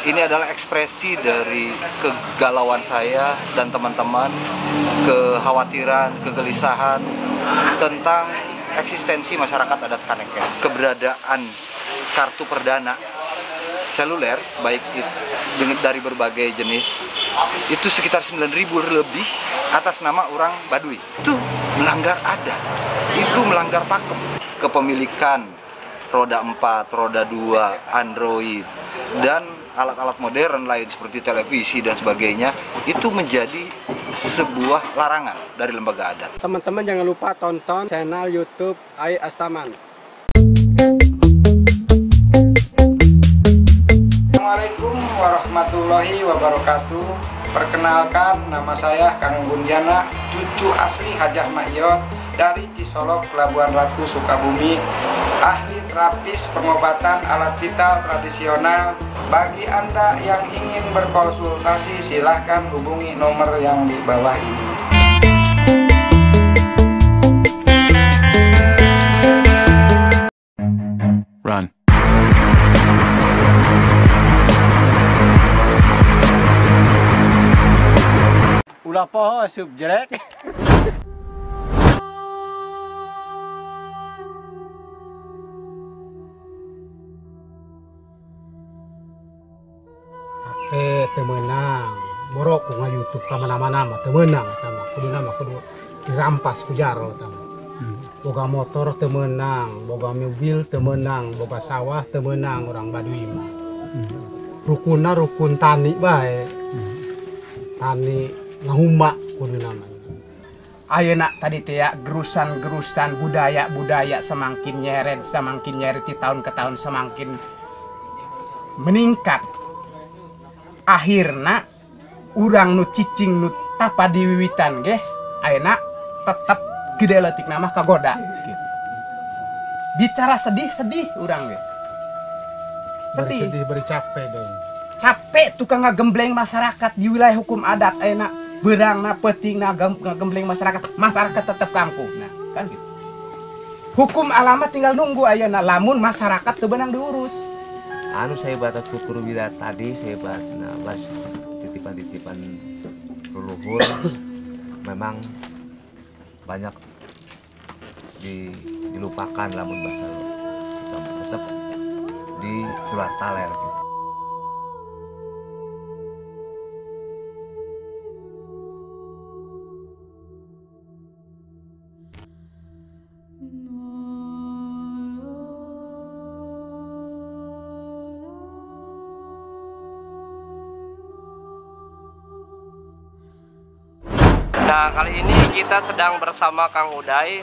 Ini adalah ekspresi dari kegalauan saya dan teman-teman, kekhawatiran, kegelisahan tentang eksistensi masyarakat adat Kanekes. Keberadaan kartu perdana seluler, baik itu dari berbagai jenis, itu sekitar 9.000 lebih atas nama orang Baduy. Itu melanggar adat, itu melanggar pakem. Kepemilikan roda 4, roda 2, Android, dan alat-alat modern lain seperti televisi dan sebagainya, itu menjadi sebuah larangan dari lembaga adat. Teman-teman jangan lupa tonton channel YouTube Ai Astaman. Assalamualaikum warahmatullahi wabarakatuh. Perkenalkan, nama saya Kang Bundiana, cucu asli Hajah Maiyot dari Cisolok, Pelabuhan Ratu, Sukabumi, ahli terapis pengobatan alat vital tradisional. Bagi Anda yang ingin berkonsultasi, silahkan hubungi nomor yang di bawah ini. Run. Ulah poho subjek. Temenang borok ku YouTube ka mana-mana mah temenang sama kudu dirampas ku jaro tama. Boga motor temenang, boga mobil temenang, boga sawah temenang orang Baduy mah. Rukunna rukun tani bae. Tani ngahuma kudu namanya. Ayeuna tadi teh ya gerusan-gerusan budaya semakin nyeret di tahun ke tahun semakin meningkat. Akhirna urang nu cicing nu tapa diwiwitan ge ayeuna tetep gede leutik nama kagoda gitu. Bicara sedih urang ge. Sedih Beri capek dong. capek tukang ngagembleng masyarakat di wilayah hukum adat ayeuna beurangna peutingna ngagembleng masyarakat tetep kampuh. Nah, kan gitu. Hukum alamat tinggal nunggu ayeuna lamun masyarakat teu beunang diurus. Anu saya batas tutur wira tadi saya bahas titipan-titipan leluhur memang banyak dilupakan lamun bahasa tetap di keluar taler gitu. Nah, kali ini kita sedang bersama Kang Uday,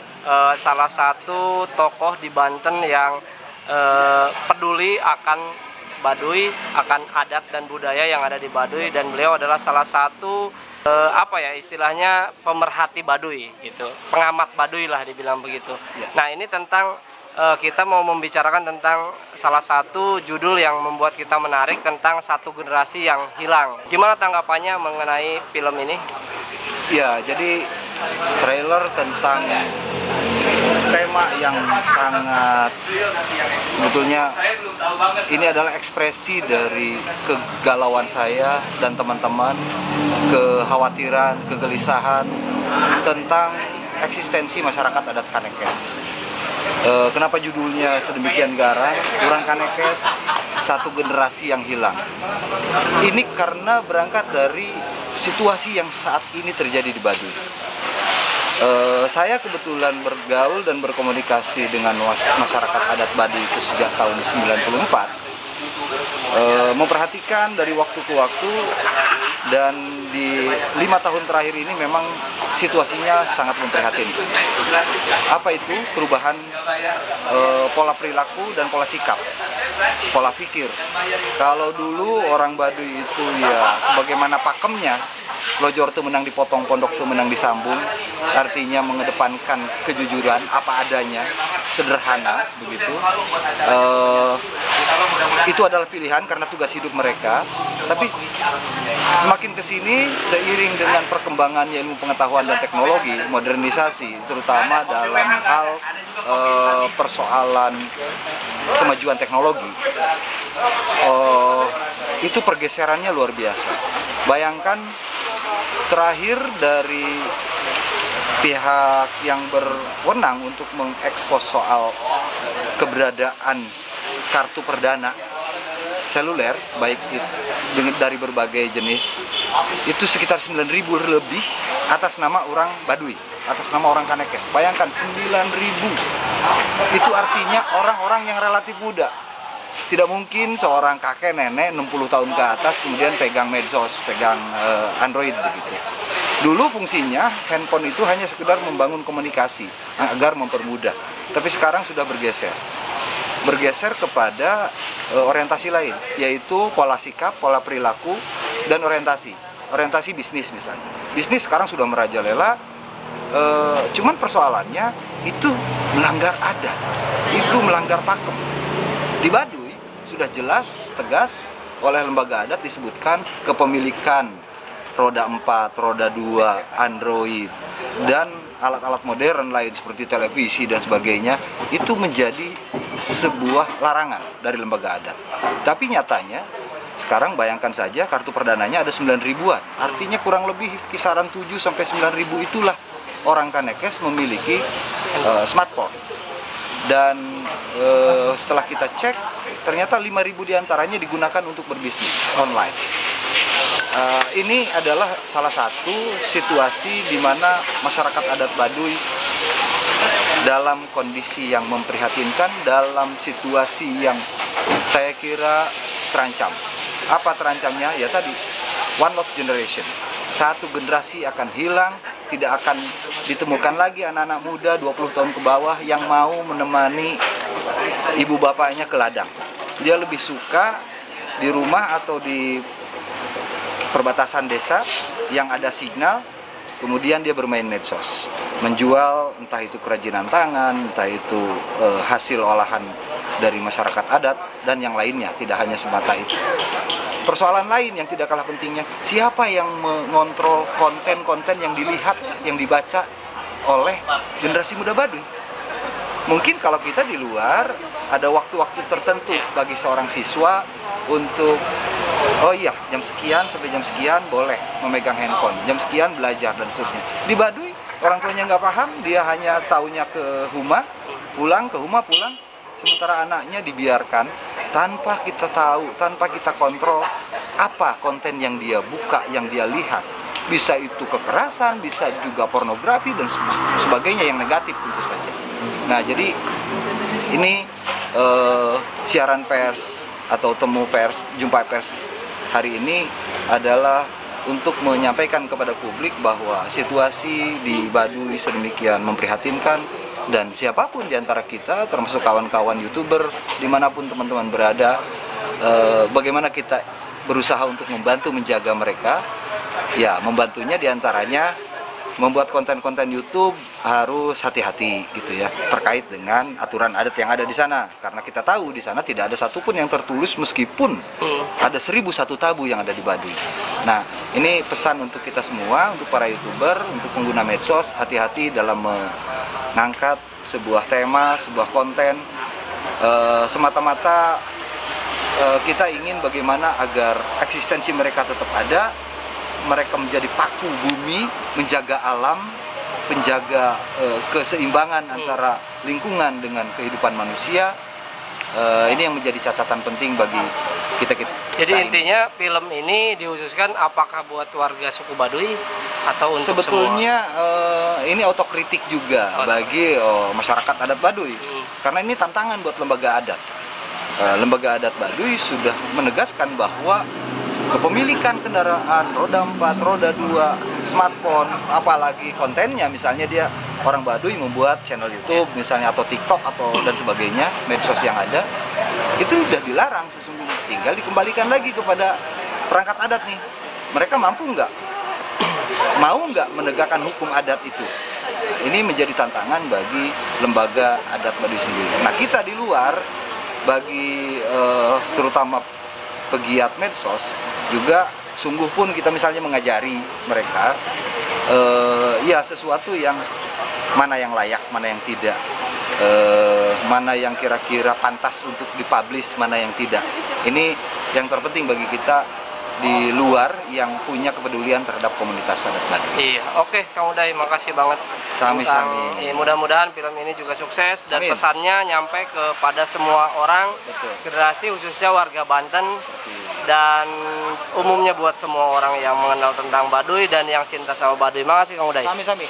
salah satu tokoh di Banten yang peduli akan Baduy, akan adat dan budaya yang ada di Baduy, dan beliau adalah salah satu istilahnya pemerhati Baduy gitu, pengamat Baduy lah dibilang begitu. Nah, ini tentang kita mau membicarakan tentang salah satu judul yang membuat kita menarik tentang satu generasi yang hilang. Gimana tanggapannya mengenai film ini? Ya, jadi trailer tentang tema yang sangat sebetulnya ini adalah ekspresi dari kegalauan saya dan teman-teman, kekhawatiran, kegelisahan tentang eksistensi masyarakat adat Kanekes. Kenapa judulnya sedemikian garang? Orang Kanekes, satu generasi yang hilang. Ini karena berangkat dari situasi yang saat ini terjadi di Baduy. Saya kebetulan bergaul dan berkomunikasi dengan masyarakat adat Baduy itu sejak tahun 94. Memperhatikan dari waktu ke waktu, dan di 5 tahun terakhir ini memang situasinya sangat memprihatinkan. Apa itu? Perubahan pola perilaku dan pola sikap, pola pikir. Kalau dulu orang Baduy itu ya sebagaimana pakemnya, lojor teu meunang dipotong, pondok teu meunang disambung, artinya mengedepankan kejujuran apa adanya, sederhana begitu. Itu adalah pilihan karena tugas hidup mereka. Tapi semakin kesini seiring dengan perkembangan ilmu pengetahuan dan teknologi, modernisasi, terutama dalam hal persoalan kemajuan teknologi, itu pergeserannya luar biasa. Bayangkan terakhir dari pihak yang berwenang untuk mengekspos soal keberadaan kartu perdana seluler, baik dari berbagai jenis, itu sekitar 9.000 lebih atas nama orang Baduy, atas nama orang Kanekes. Bayangkan 9.000, itu artinya orang-orang yang relatif muda. Tidak mungkin seorang kakek nenek 60 tahun ke atas kemudian pegang medsos, pegang Android begitu. Dulu fungsinya handphone itu hanya sekedar membangun komunikasi agar mempermudah. Tapi sekarang sudah bergeser kepada orientasi lain, yaitu pola sikap, pola perilaku, dan orientasi bisnis misalnya. Bisnis sekarang sudah merajalela, cuman persoalannya itu melanggar adat, itu melanggar pakem. Di Baduy sudah jelas, tegas oleh lembaga adat disebutkan kepemilikan roda 4, roda 2, Android, dan alat-alat modern lain seperti televisi dan sebagainya itu menjadi sebuah larangan dari lembaga adat. Tapi nyatanya sekarang bayangkan saja kartu perdananya ada 9.000-an. Artinya kurang lebih kisaran 7 sampai 9.000 itulah orang Kanekes memiliki smartphone. Dan setelah kita cek ternyata 5.000 diantaranya digunakan untuk berbisnis online. Ini adalah salah satu situasi di mana masyarakat adat Baduy dalam kondisi yang memprihatinkan, dalam situasi yang saya kira terancam. Apa terancamnya? Ya tadi, one lost generation. Satu generasi akan hilang, tidak akan ditemukan lagi anak-anak muda 20 tahun ke bawah yang mau menemani ibu bapaknya ke ladang. Dia lebih suka di rumah atau di perbatasan desa yang ada signal, kemudian dia bermain medsos, menjual entah itu kerajinan tangan, entah itu hasil olahan dari masyarakat adat, dan yang lainnya, tidak hanya semata itu. Persoalan lain yang tidak kalah pentingnya, siapa yang mengontrol konten-konten yang dilihat, yang dibaca oleh generasi muda Baduy? Mungkin kalau kita di luar, ada waktu-waktu tertentu bagi seorang siswa untuk, oh iya, jam sekian sampai jam sekian boleh memegang handphone, jam sekian belajar dan seterusnya. Di Baduy, orang tuanya nggak paham, dia hanya taunya ke rumah, pulang, ke rumah, pulang. Sementara anaknya dibiarkan tanpa kita tahu, tanpa kita kontrol apa konten yang dia buka, yang dia lihat. Bisa itu kekerasan, bisa juga pornografi dan sebagainya yang negatif tentu saja. Nah, jadi ini siaran pers atau temu pers, jumpa pers hari ini adalah untuk menyampaikan kepada publik bahwa situasi di Baduy sedemikian memprihatinkan, dan siapapun di antara kita, termasuk kawan-kawan YouTuber, dimanapun teman-teman berada, bagaimana kita berusaha untuk membantu menjaga mereka. Ya, membantunya diantaranya membuat konten-konten YouTube harus hati-hati gitu ya, terkait dengan aturan adat yang ada di sana, karena kita tahu di sana tidak ada satupun yang tertulis meskipun ada 1001 tabu yang ada di Baduy. Nah, ini pesan untuk kita semua, untuk para YouTuber, untuk pengguna medsos, hati-hati dalam mengangkat sebuah tema, sebuah konten semata-mata kita ingin bagaimana agar eksistensi mereka tetap ada, mereka menjadi paku bumi, menjaga alam, menjaga keseimbangan antara lingkungan dengan kehidupan manusia. Ini yang menjadi catatan penting bagi kita. Jadi intinya film ini dikhususkan apakah buat warga suku Baduy atau untuk sebetulnya semua? Ini otokritik juga bagi masyarakat adat Baduy, karena ini tantangan buat lembaga adat. Lembaga adat Baduy sudah menegaskan bahwa kepemilikan kendaraan roda 4, roda 2, smartphone, apalagi kontennya, misalnya dia orang Baduy membuat channel YouTube misalnya, atau TikTok atau dan sebagainya, medsos yang ada, itu sudah dilarang sesungguhnya. Tinggal dikembalikan lagi kepada perangkat adat nih, mereka mampu nggak, mau nggak menegakkan hukum adat itu. Ini menjadi tantangan bagi lembaga adat Baduy sendiri. Nah, kita di luar, bagi terutama pegiat medsos juga, sungguh pun kita misalnya mengajari mereka ya sesuatu yang mana yang layak, mana yang tidak. mana yang kira-kira pantas untuk dipublish, mana yang tidak. Ini yang terpenting bagi kita di luar yang punya kepedulian terhadap komunitas adat Baduy. Iya, oke Kang Uday, makasih banget. Sami-sami. Mudah-mudahan film ini juga sukses dan Amin. pesannya nyampe kepada semua orang, Betul. generasi khususnya warga Banten Persis. dan umumnya buat semua orang yang mengenal tentang Baduy dan yang cinta sama Baduy. Makasih Kang Uday. Sami-sami.